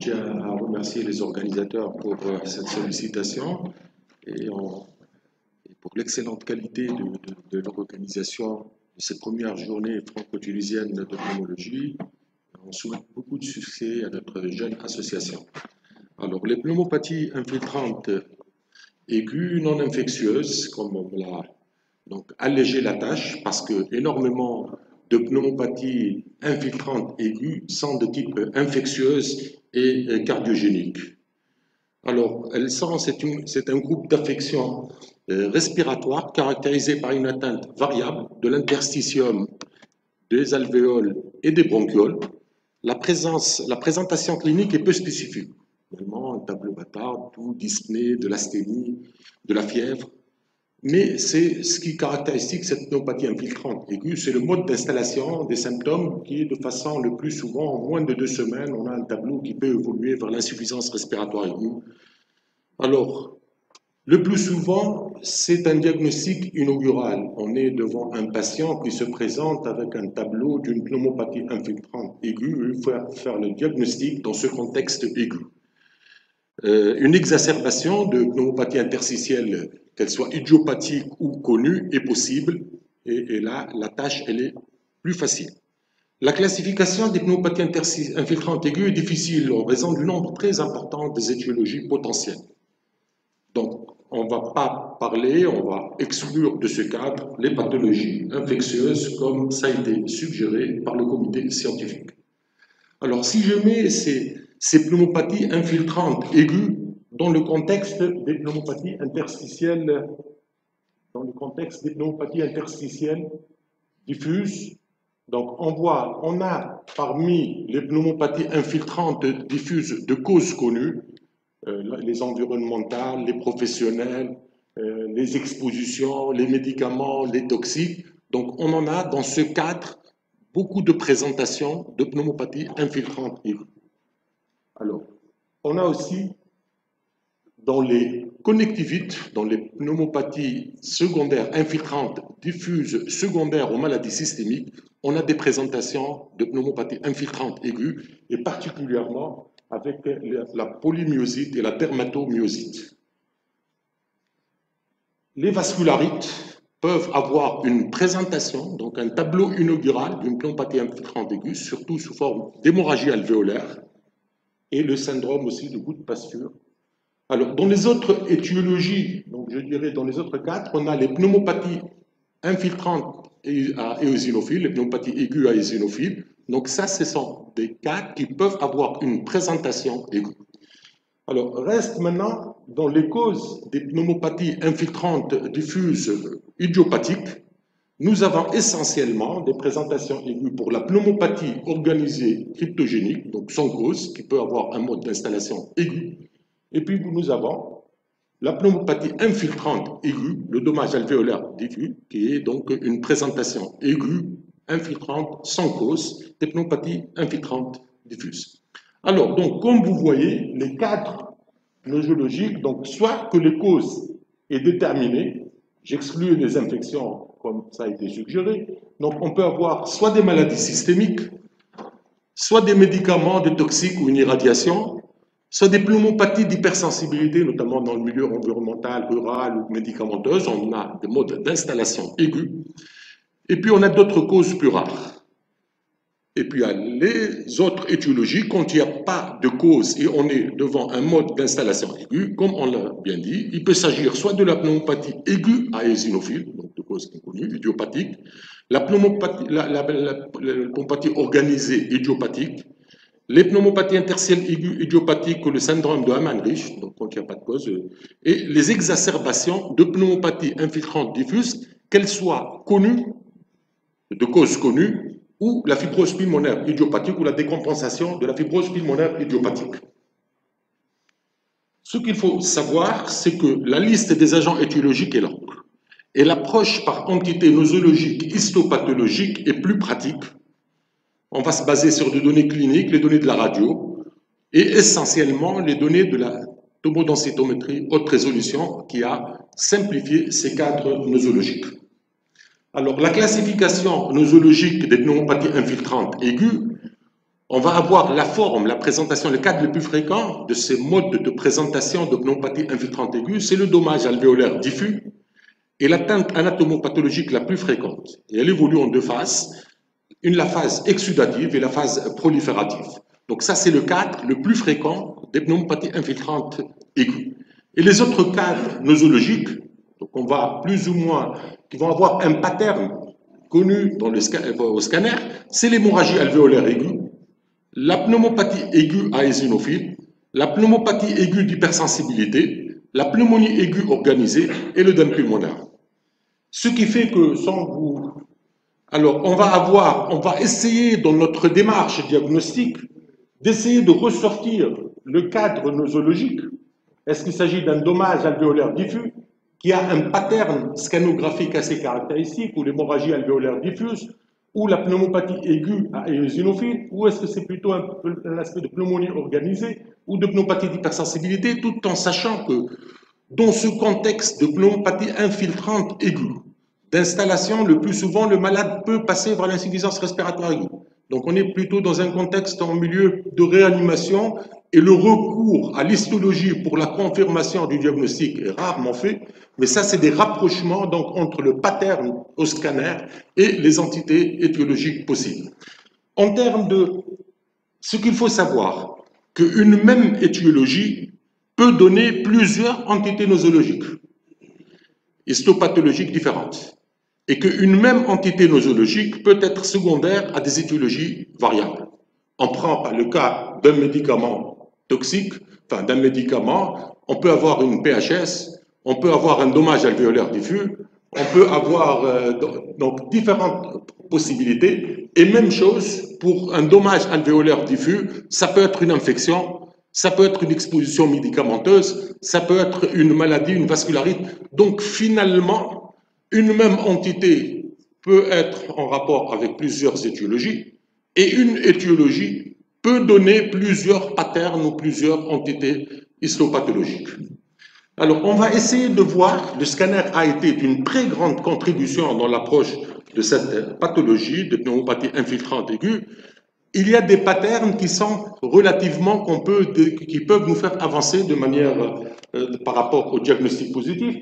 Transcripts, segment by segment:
tiens à remercier les organisateurs pour cette sollicitation et pour l'excellente qualité de l'organisation de cette première journée franco-tunisienne de pneumologie. On souhaite beaucoup de succès à notre jeune association. Alors, les pneumopathies infiltrantes aiguës non infectieuses, comme on l'a donc allégé la tâche, parce que énormément de pneumopathies infiltrantes aiguës sont de type infectieuse et cardiogénique. Alors, c'est un groupe d'affections respiratoires caractérisé par une atteinte variable de l'interstitium, des alvéoles et des bronchioles. La présentation clinique est peu spécifique. Normalement, un tableau bâtard, tout dyspnée, de l'asthénie, de la fièvre. Mais c'est ce qui caractérise cette pneumopathie infiltrante aiguë, c'est le mode d'installation des symptômes qui est de façon le plus souvent, en moins de 2 semaines, on a un tableau qui peut évoluer vers l'insuffisance respiratoire aiguë. Alors, le plus souvent, c'est un diagnostic inaugural. On est devant un patient qui se présente avec un tableau d'une pneumopathie infiltrante aiguë. Il faut faire le diagnostic dans ce contexte aigu. Une exacerbation de pneumopathie interstitielle, qu'elle soit idiopathique ou connue, est possible. Et là, la tâche, elle est plus facile. La classification des pneumopathies infiltrantes aiguës est difficile en raison du nombre très important des étiologies potentielles. Donc, on ne va pas parler, on va exclure de ce cadre les pathologies infectieuses comme ça a été suggéré par le comité scientifique. Alors, si je mets ces pneumopathies infiltrantes aiguës dans le contexte des pneumopathies interstitielles, diffuses, donc on a parmi les pneumopathies infiltrantes diffuses de causes connues, les environnementales, les professionnelles, les expositions, les médicaments, les toxiques. Donc, on en a dans ce cadre beaucoup de présentations de pneumopathie infiltrante aiguë. Alors, on a aussi dans les connectivites, dans les pneumopathies secondaires infiltrantes diffuses secondaires aux maladies systémiques, on a des présentations de pneumopathie infiltrante aiguë et particulièrement avec la polymyosite et la dermatomyosite. Les vascularites peuvent avoir une présentation, donc un tableau inaugural d'une pneumopathie infiltrante aiguë, surtout sous forme d'hémorragie alvéolaire, et le syndrome aussi de goutte pasture. Alors, dans les autres étiologies, donc je dirais dans les autres cadres, on a les pneumopathies infiltrantes à éosinophiles, les pneumopathies aiguës à éosinophiles. Donc ça, ce sont des cas qui peuvent avoir une présentation aiguë. Alors, reste maintenant dans les causes des pneumopathies infiltrantes diffuses idiopathiques. Nous avons essentiellement des présentations aiguës pour la pneumopathie organisée cryptogénique, donc sans cause, qui peut avoir un mode d'installation aigu. Et puis nous avons la pneumopathie infiltrante aiguë, le dommage alvéolaire diffus, qui est donc une présentation aiguë, infiltrante, sans cause, des pneumopathies infiltrantes diffuses. Alors, donc, comme vous voyez, les cadres nosologiques, donc soit que les causes est déterminée, j'exclus les infections comme ça a été suggéré, donc on peut avoir soit des maladies systémiques, soit des médicaments, des toxiques ou une irradiation, soit des pneumopathies d'hypersensibilité, notamment dans le milieu environnemental, rural ou médicamenteuse, on a des modes d'installation aigus, et puis on a d'autres causes plus rares. Et puis il y a les autres étiologies, quand il n'y a pas de cause et on est devant un mode d'installation aiguë, comme on l'a bien dit, il peut s'agir soit de la pneumopathie aiguë à éosinophile, donc de cause inconnue, idiopathique, la pneumopathie organisée idiopathique, les pneumopathies interstitielles aiguës idiopathiques ou le syndrome de Hamann-Rich, donc quand il n'y a pas de cause, et les exacerbations de pneumopathie infiltrante diffuse, qu'elles soient connues, de cause connue, ou la fibrose pulmonaire idiopathique ou la décompensation de la fibrose pulmonaire idiopathique. Ce qu'il faut savoir, c'est que la liste des agents étiologiques est longue. Et l'approche par entité nosologique histopathologique est plus pratique. On va se baser sur des données cliniques, les données de la radio, et essentiellement les données de la tomodensitométrie haute résolution qui a simplifié ces cadres nosologiques. Alors, la classification nosologique des pneumopathies infiltrantes aiguës, on va avoir la forme, la présentation, le cadre le plus fréquent de ces modes de présentation de pneumopathie infiltrante aiguë, c'est le dommage alvéolaire diffus et l'atteinte anatomopathologique la plus fréquente. Et elle évolue en deux phases, la phase exudative et la phase proliférative. Donc ça, c'est le cadre le plus fréquent des pneumopathies infiltrantes aiguës. Et les autres cadres nosologiques, donc on va plus ou moins, qui vont avoir un pattern connu dans au scanner, c'est l'hémorragie alvéolaire aiguë, la pneumopathie aiguë à eosinophile, la pneumopathie aiguë d'hypersensibilité, la pneumonie aiguë organisée et l'œdème pulmonaire. Ce qui fait que sans vous... Alors, on va essayer dans notre démarche diagnostique d'essayer de ressortir le cadre nosologique. Est-ce qu'il s'agit d'un dommage alvéolaire diffus qui a un pattern scanographique assez caractéristique, ou l'hémorragie alvéolaire diffuse, ou la pneumopathie aiguë à éosinophile, ou est-ce que c'est plutôt un aspect de pneumonie organisée ou de pneumopathie d'hypersensibilité, tout en sachant que dans ce contexte de pneumopathie infiltrante aiguë, d'installation, le plus souvent, le malade peut passer vers l'insuffisance respiratoire aiguë. Donc on est plutôt dans un contexte en milieu de réanimation et le recours à l'histologie pour la confirmation du diagnostic est rarement fait, mais ça c'est des rapprochements donc entre le pattern au scanner et les entités étiologiques possibles. En termes de ce qu'il faut savoir, qu'une même étiologie peut donner plusieurs entités nosologiques, histopathologiques différentes, et qu'une même entité nosologique peut être secondaire à des étiologies variables. On prend le cas d'un médicament toxique, enfin d'un médicament, on peut avoir une PHS, on peut avoir un dommage alvéolaire diffus, on peut avoir donc différentes possibilités, et même chose pour un dommage alvéolaire diffus, ça peut être une infection, ça peut être une exposition médicamenteuse, ça peut être une maladie, une vascularite. Donc finalement, une même entité peut être en rapport avec plusieurs étiologies et une étiologie peut donner plusieurs patterns ou plusieurs entités histopathologiques. Alors, on va essayer de voir, le scanner a été une très grande contribution dans l'approche de cette pathologie de pneumopathie infiltrante aiguë. Il y a des patterns qui sont relativement, qui peuvent nous faire avancer de manière par rapport au diagnostic positif.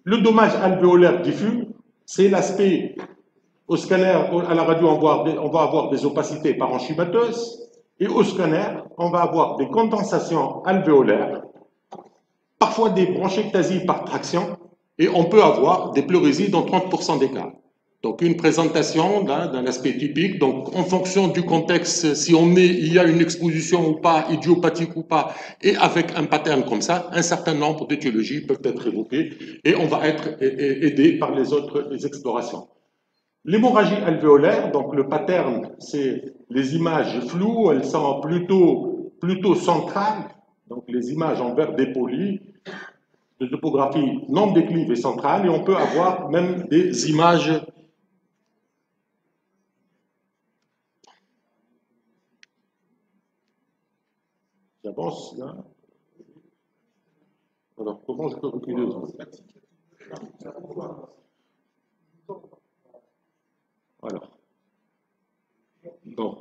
Le dommage alvéolaire diffus, c'est l'aspect, au scanner, à la radio, on va avoir des opacités parenchymateuses, et au scanner, on va avoir des condensations alvéolaires, parfois des bronchectasies par traction, et on peut avoir des pleurésies dans 30% des cas. Donc une présentation d'un aspect typique, donc en fonction du contexte, si il y a une exposition ou pas, idiopathique ou pas, et avec un pattern comme ça, un certain nombre d'étiologies peuvent être évoquées et on va être aidé par les autres explorations. L'hémorragie alvéolaire, donc le pattern, c'est les images floues, elles sont plutôt centrales, donc les images en vert dépoli, de topographie non déclive et centrale, et on peut avoir même des images. J'avance là. Alors, comment je peux reculer? Voilà. Donc,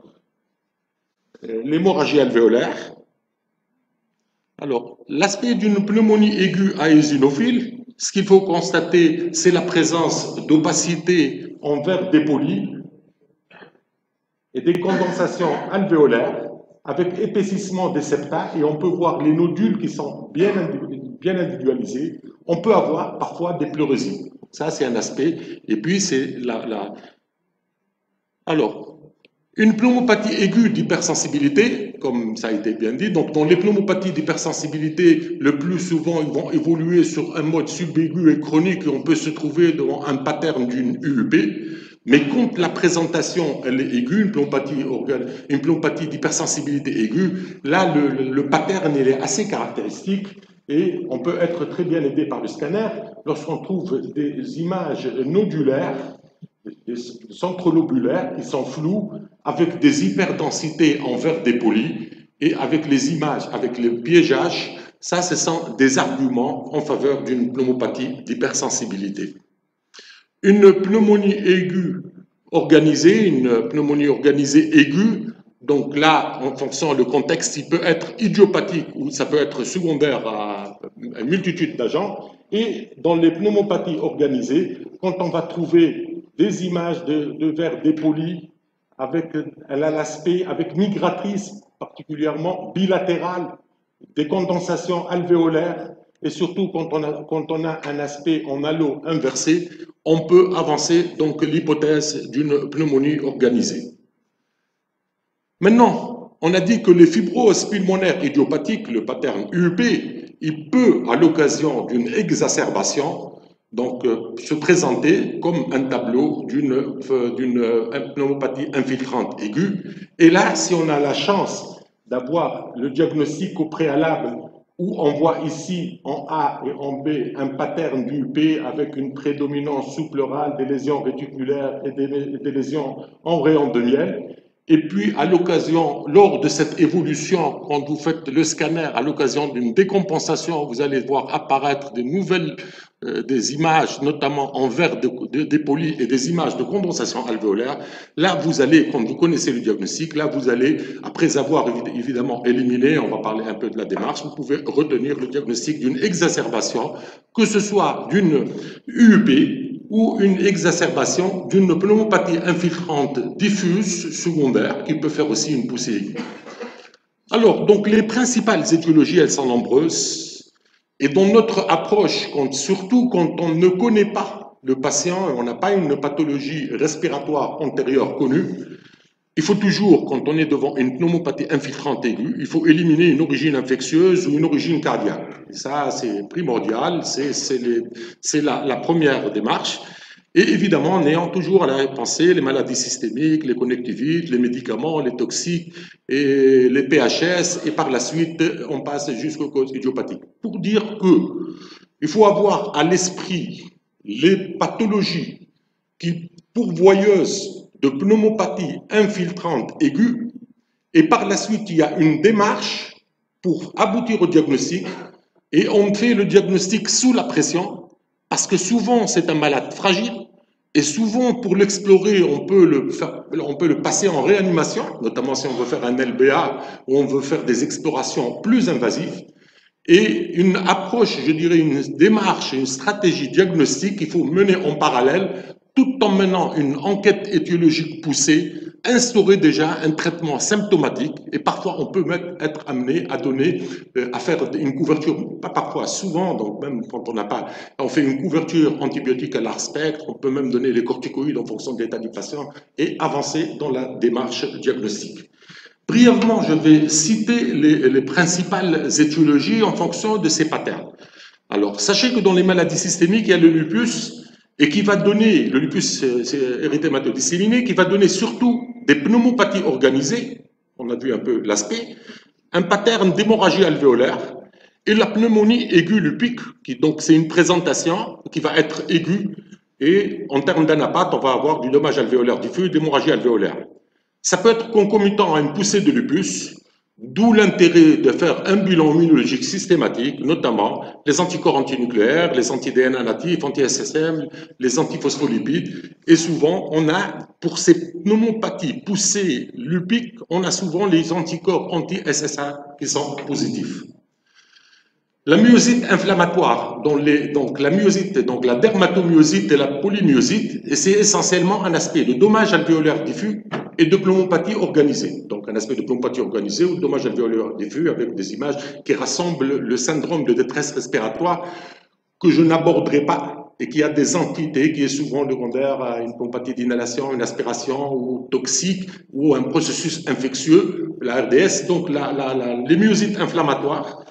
l'hémorragie alvéolaire. Alors, l'aspect d'une pneumonie aiguë à eosinophile, ce qu'il faut constater, c'est la présence d'opacité en verre dépoli et des condensations alvéolaires avec épaississement des septa, et on peut voir les nodules qui sont bien individualisés. On peut avoir parfois des pleurésies. Ça, c'est un aspect. Et puis, c'est Alors, une pneumopathie aiguë d'hypersensibilité, comme ça a été bien dit, donc dans les pneumopathies d'hypersensibilité, le plus souvent, ils vont évoluer sur un mode subaigu et chronique, et on peut se trouver devant un pattern d'une UEP. Mais quand la présentation elle est aiguë, une pneumopathie d'hypersensibilité aiguë, là le pattern il est assez caractéristique et on peut être très bien aidé par le scanner lorsqu'on trouve des images nodulaires, des centrolobulaires qui sont floues avec des hyperdensités en verre dépoli et avec les images, avec le piégeage, ça ce sont des arguments en faveur d'une pneumopathie d'hypersensibilité. Une pneumonie aiguë organisée, une pneumonie organisée aiguë, Donc là, en fonction du contexte, il peut être idiopathique ou ça peut être secondaire à une multitude d'agents. Et dans les pneumopathies organisées, quand on va trouver des images de vers dépolis avec l'aspect avec migratrice particulièrement bilatérale, des condensations alvéolaires, et surtout quand on a un aspect en halo inversé, on peut avancer donc l'hypothèse d'une pneumonie organisée. Maintenant, on a dit que les fibroses pulmonaires idiopathiques, le pattern UP, il peut, à l'occasion d'une exacerbation, donc se présenter comme un tableau d'une pneumopathie infiltrante aiguë. Et là, si on a la chance d'avoir le diagnostic au préalable, où on voit ici en A et en B un pattern d'UP avec une prédominance sous-pleurale des lésions réticulaires et des lésions en rayon de miel. Et puis, à l'occasion, lors de cette évolution, quand vous faites le scanner, à l'occasion d'une décompensation, vous allez voir apparaître des nouvelles, des images, notamment en verre dépoli et des images de condensation alvéolaire. Là, vous allez, quand vous connaissez le diagnostic, là, vous allez, après avoir évidemment éliminé, on va parler un peu de la démarche, vous pouvez retenir le diagnostic d'une exacerbation, que ce soit d'une UEP, ou une exacerbation d'une pneumopathie infiltrante diffuse secondaire qui peut faire aussi une poussée aiguë. Alors, donc les principales étiologies, elles sont nombreuses. Et dans notre approche, surtout quand on ne connaît pas le patient et on n'a pas une pathologie respiratoire antérieure connue, il faut toujours, quand on est devant une pneumopathie infiltrante aiguë, il faut éliminer une origine infectieuse ou une origine cardiaque. Et ça, c'est primordial, c'est la première démarche. Et évidemment, en ayant toujours à la pensée les maladies systémiques, les connectivites, les médicaments, les toxiques, et les PHS, et par la suite, on passe jusqu'aux causes idiopathiques. Pour dire que il faut avoir à l'esprit les pathologies qui pourvoyeuses de pneumopathie infiltrante aiguë, et par la suite, il y a une démarche pour aboutir au diagnostic, et on fait le diagnostic sous la pression, parce que souvent, c'est un malade fragile, et souvent, pour l'explorer, on peut le passer en réanimation, notamment si on veut faire un LBA, ou on veut faire des explorations plus invasives. Et une approche, je dirais, une démarche, une stratégie diagnostique qu'il faut mener en parallèle, tout en menant une enquête étiologique poussée, instaurer déjà un traitement symptomatique, et parfois on peut même être amené à donner, à faire une couverture, pas parfois, souvent, donc même quand on n'a pas, on fait une couverture antibiotique à large spectre, on peut même donner les corticoïdes en fonction de l'état du patient, et avancer dans la démarche diagnostique. Brièvement, je vais citer les principales étiologies en fonction de ces patterns. Alors, sachez que dans les maladies systémiques, il y a le lupus, et qui va donner, le lupus érythématodisséminé, qui va donner surtout des pneumopathies organisées, on a vu un peu l'aspect, un pattern d'hémorragie alvéolaire, et la pneumonie aiguë lupique, qui donc c'est une présentation qui va être aiguë, et en termes d'anapathe, on va avoir du dommage alvéolaire diffus, d'hémorragie alvéolaire. Ça peut être concomitant à une poussée de lupus, d'où l'intérêt de faire un bilan immunologique systématique, notamment les anticorps antinucléaires, les anti-DNA natifs, anti-SSM, les antiphospholipides. Et souvent, on a, pour ces pneumopathies poussées lupiques, on a souvent les anticorps anti-SSA qui sont positifs. La myosite inflammatoire, donc la myosite, donc la dermatomyosite et la polymyosite, et c'est essentiellement un aspect de dommage alvéolaire diffus et de pneumopathie organisée. Donc un aspect de pneumopathie organisée ou de dommage alvéolaire diffus avec des images qui rassemblent le syndrome de détresse respiratoire que je n'aborderai pas et qui a des entités qui est souvent secondaire à une pneumopathie d'inhalation, une aspiration ou toxique ou un processus infectieux, la RDS, donc les myosites inflammatoires.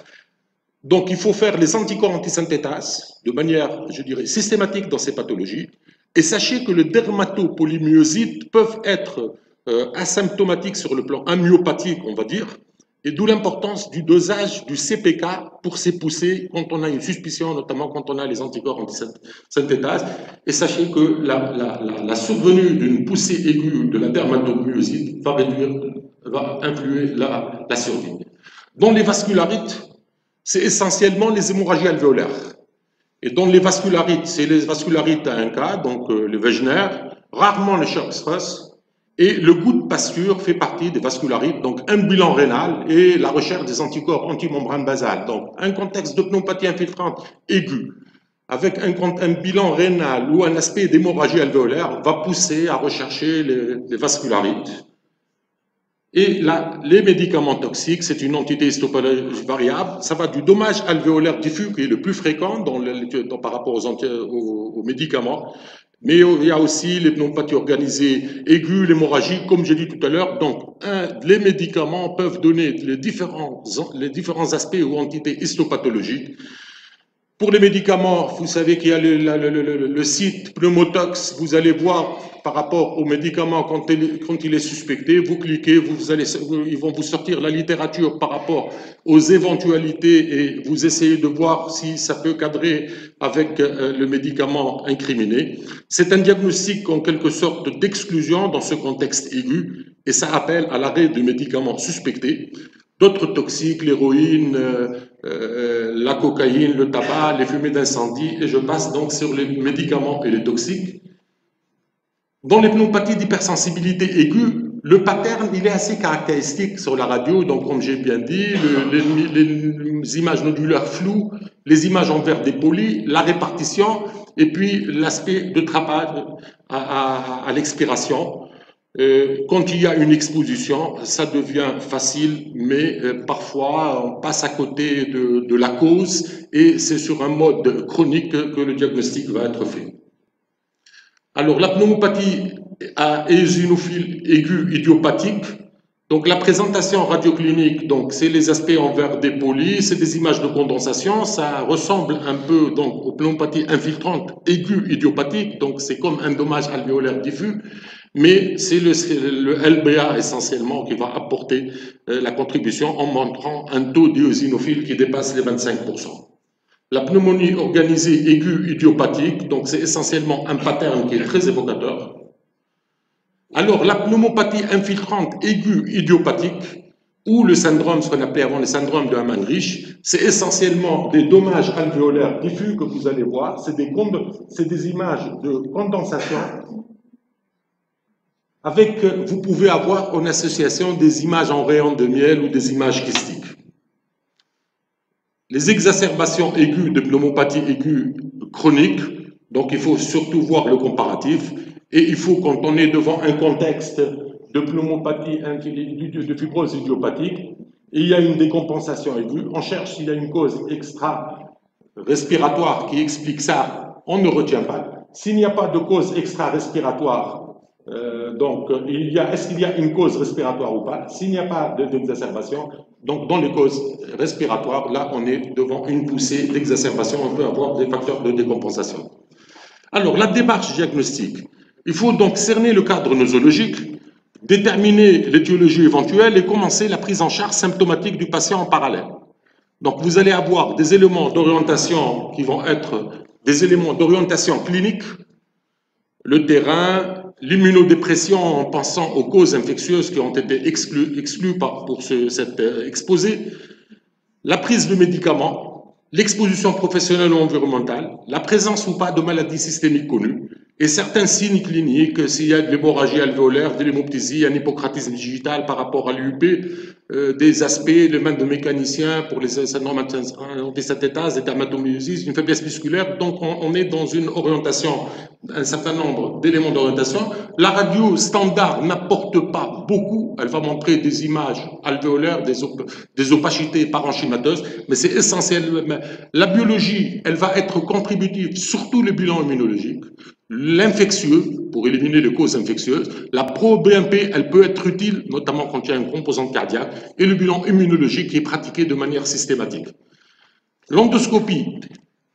Donc, il faut faire les anticorps antisynthétases de manière, je dirais, systématique dans ces pathologies. Et sachez que les dermatopolymyosites peuvent être asymptomatiques sur le plan amyopathique, on va dire, et d'où l'importance du dosage du CPK pour ces poussées quand on a une suspicion, notamment quand on a les anticorps antisynthétases. Et sachez que la survenue d'une poussée aiguë de la dermatomyosite va influer la survie. Dans les vascularites, c'est essentiellement les hémorragies alvéolaires. Et dans les vascularites, c'est les vascularites à un cas, donc les Wegener, rarement le Church-Strauss, Et le goût de pasture fait partie des vascularites, donc un bilan rénal et la recherche des anticorps antimembrane basale. Donc un contexte de pneumopathie infiltrante aiguë avec un bilan rénal ou un aspect d'hémorragie alvéolaire va pousser à rechercher les vascularites. Et là, les médicaments toxiques, c'est une entité histopathologique variable. Ça va du dommage alvéolaire diffus, qui est le plus fréquent par rapport aux médicaments. Mais il y a aussi les pneumopathies organisées aiguës, l'hémorragie, comme j'ai dit tout à l'heure. Donc, les médicaments peuvent donner les différents aspects ou entités histopathologiques. Pour les médicaments, vous savez qu'il y a le site Pneumotox. Vous allez voir par rapport aux médicaments quand il est suspecté. Vous cliquez, ils vont vous sortir la littérature par rapport aux éventualités et vous essayez de voir si ça peut cadrer avec le médicament incriminé. C'est un diagnostic en quelque sorte d'exclusion dans ce contexte aigu et ça appelle à l'arrêt du médicament suspecté. D'autres toxiques, l'héroïne, la cocaïne, le tabac, les fumées d'incendie, et je passe donc sur les médicaments et les toxiques. Dans les pneumopathies d'hypersensibilité aiguë, le pattern il est assez caractéristique sur la radio, donc comme j'ai bien dit, les images nodulaires floues, les images en verre dépoli, la répartition, et puis l'aspect de trapage à l'expiration. Quand il y a une exposition, ça devient facile, mais parfois on passe à côté de la cause et c'est sur un mode chronique que le diagnostic va être fait. Alors la pneumopathie à éosinophile aiguë idiopathique, donc la présentation radioclinique, donc c'est les aspects en verre dépoli, c'est des images de condensation, ça ressemble un peu donc aux pneumopathies infiltrantes aiguës idiopathiques, donc c'est comme un dommage alvéolaire diffus. Mais c'est le LBA essentiellement qui va apporter la contribution en montrant un taux d'éosinophile qui dépasse les 25%. La pneumonie organisée aiguë idiopathique, donc c'est essentiellement un pattern qui est très évocateur. Alors la pneumopathie infiltrante aiguë idiopathique, ou le syndrome, ce qu'on appelait avant le syndrome de Hamann-Rich, c'est essentiellement des dommages alvéolaires diffus que vous allez voir, c'est des images de condensation avec, vous pouvez avoir en association des images en rayon de miel ou des images kystiques. Les exacerbations aiguës de pneumopathie aiguë chronique, donc il faut surtout voir le comparatif, et il faut, quand on est devant un contexte de pneumopathie, de fibrose idiopathique, et il y a une décompensation aiguë, on cherche s'il y a une cause extra-respiratoire qui explique ça, on ne retient pas. S'il n'y a pas de cause extra-respiratoire, donc, est-ce qu'il y a une cause respiratoire ou pas? S'il n'y a pas d'exacerbation, donc dans les causes respiratoires, là, on est devant une poussée d'exacerbation, on peut avoir des facteurs de décompensation. Alors, la démarche diagnostique. Il faut donc cerner le cadre nosologique, déterminer l'étiologie éventuelle et commencer la prise en charge symptomatique du patient en parallèle. Donc, vous allez avoir des éléments d'orientation qui vont être des éléments d'orientation clinique, le terrain, l'immunodépression en pensant aux causes infectieuses qui ont été exclues pour cet exposé, la prise de médicaments, l'exposition professionnelle ou environnementale, la présence ou pas de maladies systémiques connues, et certains signes cliniques, s'il y a de l'hémorragie alvéolaire, de l'hémoptysie, un hypocratisme digital par rapport à l'UP, des aspects, le manque de mécanicien pour les syndromes antisynthétase, des dermatomyosies, une faiblesse musculaire. Donc, on est dans une orientation, un certain nombre d'éléments d'orientation. La radio standard n'apporte pas beaucoup. Elle va montrer des images alvéolaires, des opacités parenchymateuses, mais c'est essentiel. La biologie, elle va être contributive, surtout le bilan immunologique. L'infectieux, pour éliminer les causes infectieuses, la pro-BNP, elle peut être utile, notamment quand il y a une composante cardiaque, et le bilan immunologique qui est pratiqué de manière systématique. L'endoscopie.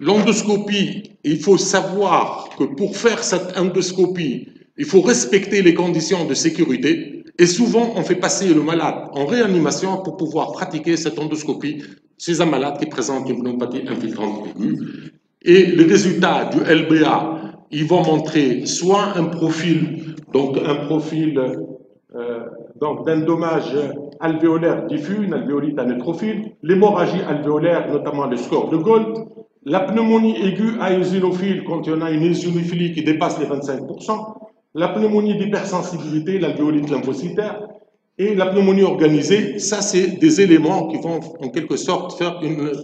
L'endoscopie, il faut savoir que pour faire cette endoscopie, il faut respecter les conditions de sécurité, et souvent on fait passer le malade en réanimation pour pouvoir pratiquer cette endoscopie chez un malade qui présente une pneumopathie infiltrante aiguë. Et les résultats du LBA, ils vont montrer soit un profil, donc d'un dommage alvéolaire diffus, une alvéolite anétrophile, l'hémorragie alvéolaire, notamment le score de Gold, la pneumonie aiguë à eosinophile quand il y en a une eosinophilie qui dépasse les 25%, La pneumonie d'hypersensibilité, l'alvéolite lymphocytaire, et la pneumonie organisée, ça c'est des éléments qui vont en quelque sorte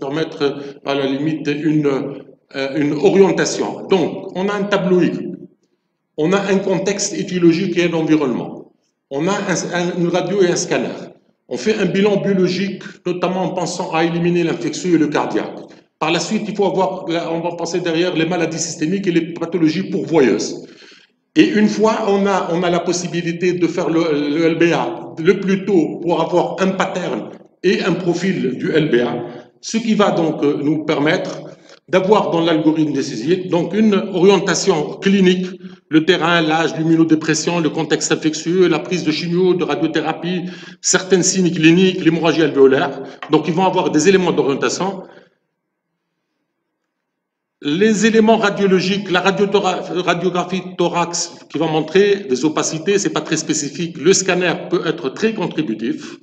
permettre à la limite une orientation. Donc on a un tabloïd, on a un contexte étiologique et un environnement, on a une radio et un scanner, on fait un bilan biologique notamment en pensant à éliminer l'infectieux et le cardiaque. Par la suite, il faut avoir, on va penser derrière les maladies systémiques et les pathologies pourvoyeuses. Et une fois on a la possibilité de faire le LBA le plus tôt pour avoir un pattern et un profil du LBA, ce qui va donc nous permettre d'avoir dans l'algorithme décisif donc une orientation clinique, le terrain, l'âge, l'immunodépression, le contexte infectieux, la prise de chimio, de radiothérapie, certains signes cliniques, l'hémorragie alvéolaire. Donc ils vont avoir des éléments d'orientation. Les éléments radiologiques, la radiographie thorax qui va montrer des opacités, ce n'est pas très spécifique. Le scanner peut être très contributif.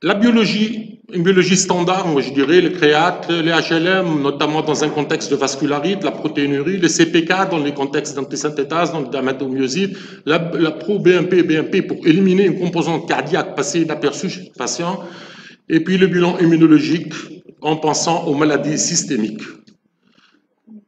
La biologie, une biologie standard, moi je dirais, les créates, les HLM, notamment dans un contexte de vascularite, la protéinurie, les CPK dans les contextes d'antisynthétase, dans le dermatomyosite, la pro-BMP, BMP pour éliminer une composante cardiaque passée inaperçue chez le patient, et puis le bilan immunologique en pensant aux maladies systémiques.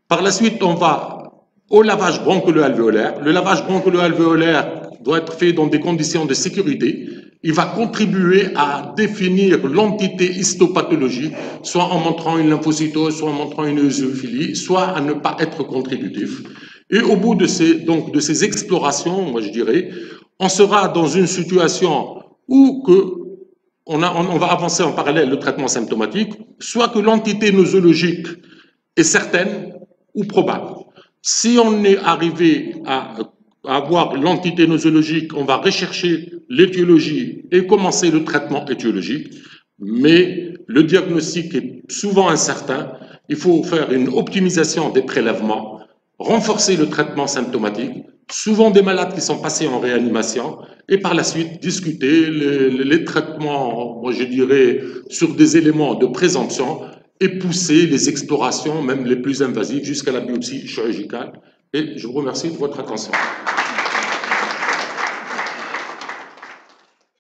Par la suite, on va au lavage broncho-alvéolaire. Le lavage broncho-alvéolaire doit être fait dans des conditions de sécurité. Il va contribuer à définir l'entité histopathologique, soit en montrant une lymphocytose, soit en montrant une eosinophilie, soit à ne pas être contributif. Et au bout de ces explorations, moi je dirais, on sera dans une situation où on va avancer en parallèle le traitement symptomatique, soit que l'entité nosologique est certaine ou probable. Si on est arrivé à avoir l'entité nosologique, on va rechercher l'étiologie et commencer le traitement étiologique, mais le diagnostic est souvent incertain. Il faut faire une optimisation des prélèvements, renforcer le traitement symptomatique, souvent des malades qui sont passés en réanimation, et par la suite discuter les traitements, moi je dirais, sur des éléments de présomption, et pousser les explorations, même les plus invasives, jusqu'à la biopsie chirurgicale. Et je vous remercie de votre attention.